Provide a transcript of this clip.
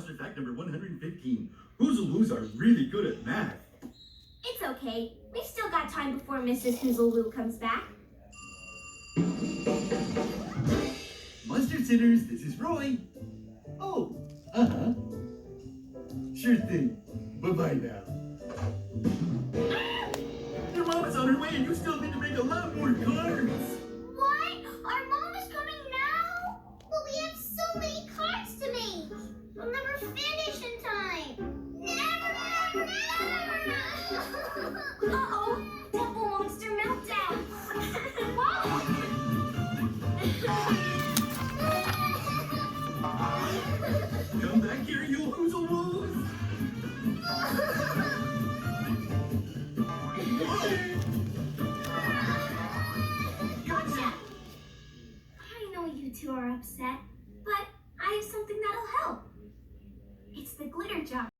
monster fact number 115. Hoozlewoos are really good at math. It's okay. We've still got time before Mrs. Hoozlewoo comes back. Monster Sitters, this is Roy. Oh, uh-huh. Sure thing. Bye-bye now. Your mom is on her way and you still need to make a lot more cards. What? Our mom is coming now? But we have so many cards to make. We'll never finish in time. Never! Uh-oh! Double monster meltdown! Come back here, you Hoozlewoos. Gotcha! I know you two are upset, but I have something that'll help. It's the glitter jar.